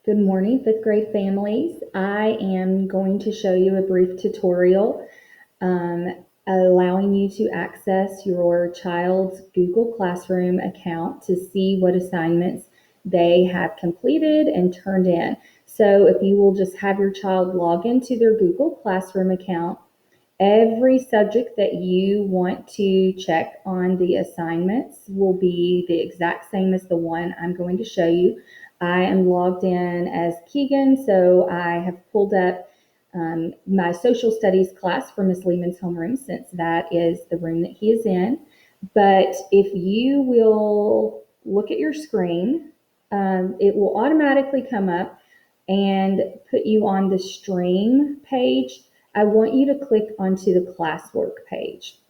Good morning, fifth grade families. I am going to show you a brief tutorial allowing you to access your child's Google Classroom account to see what assignments they have completed and turned in. So if you will just have your child log into their Google Classroom account, every subject that you want to check on the assignments will be the exact same as the one I'm going to show you. I am logged in as Keegan, so I have pulled up my social studies class for Miss Lehman's homeroom, since that is the room that he is in. But if you will look at your screen, it will automatically come up and put you on the stream page. I want you to click onto the classwork page.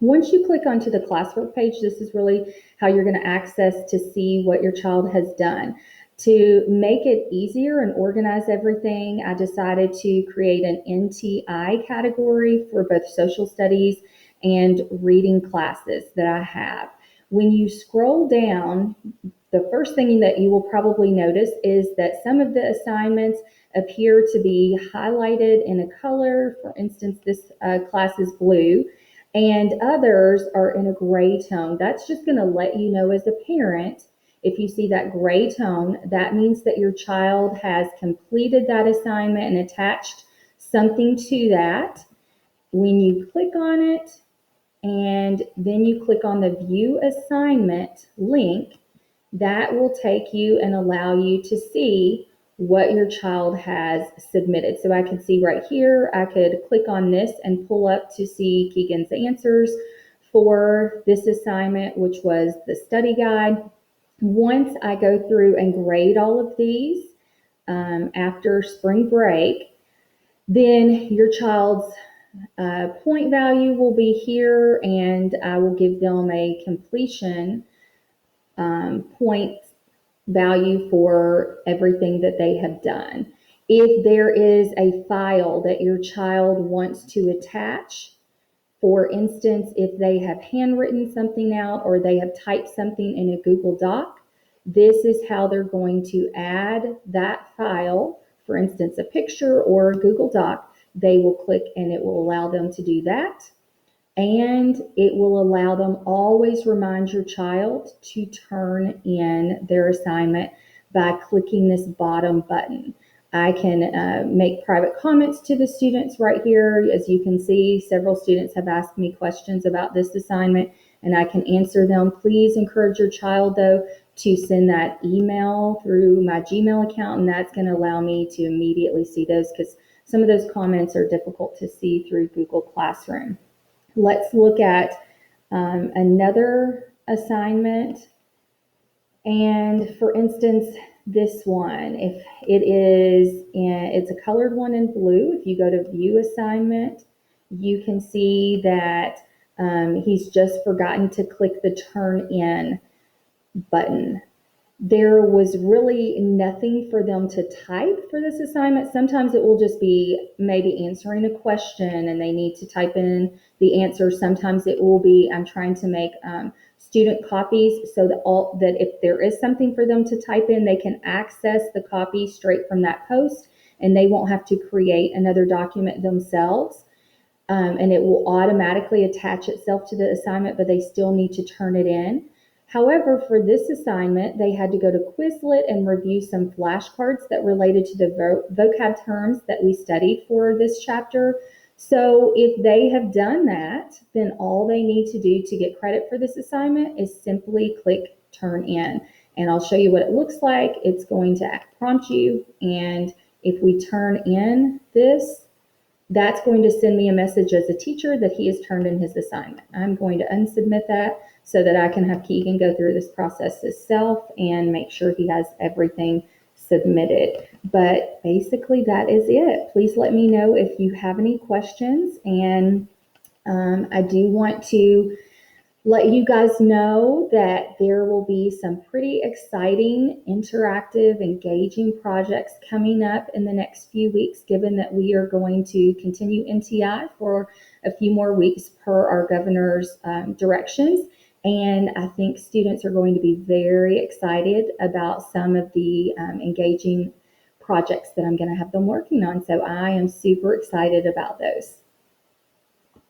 Once you click onto the classwork page, this is really how you're going to access to see what your child has done. To make it easier and organize everything, I decided to create an NTI category for both social studies and reading classes that I have. When you scroll down, the first thing that you will probably notice is that some of the assignments appear to be highlighted in a color. For instance, this class is blue, and others are in a gray tone. That's just going to let you know as a parent, if you see that gray tone, that means that your child has completed that assignment and attached something to that. When you click on it and then you click on the view assignment link, that will take you and allow you to see what your child has submitted. So I can see right here, I could click on this and pull up to see Keegan's answers for this assignment, which was the study guide. Once I go through and grade all of these after spring break, then your child's point value will be here, and I will give them a completion point value for everything that they have done. If there is a file that your child wants to attach, for instance, if they have handwritten something out or they have typed something in a Google Doc, this is how they're going to add that file, for instance, a picture or a Google Doc. They will click and it will allow them to do that. And it will allow them, always remind your child to turn in their assignment by clicking this bottom button. I can make private comments to the students right here. As you can see, several students have asked me questions about this assignment, and I can answer them. Please encourage your child, though, to send that email through my Gmail account, and that's going to allow me to immediately see those, because some of those comments are difficult to see through Google Classroom. Let's look at another assignment. And for instance, this one, if it's a colored one in blue, if you go to view assignment, you can see that he's just forgotten to click the turn in button. There was really nothing for them to type for this assignment. Sometimes it will just be maybe answering a question and they need to type in the answer. Sometimes it will be, I'm trying to make student copies so that if there is something for them to type in, they can access the copy straight from that post and they won't have to create another document themselves. And it will automatically attach itself to the assignment, but they still need to turn it in. However, for this assignment, they had to go to Quizlet and review some flashcards that related to the vocab terms that we studied for this chapter. So if they have done that, then all they need to do to get credit for this assignment is simply click Turn In. And I'll show you what it looks like. It's going to prompt you, and if we turn in this, that's going to send me a message as a teacher that he has turned in his assignment. I'm going to unsubmit that so that I can have Keegan go through this process himself and make sure he has everything submitted. But basically that is it. Please let me know if you have any questions. And I do want to let you guys know that there will be some pretty exciting, interactive, engaging projects coming up in the next few weeks, given that we are going to continue NTI for a few more weeks per our governor's directions. And I think students are going to be very excited about some of the engaging projects that I'm going to have them working on. So I am super excited about those.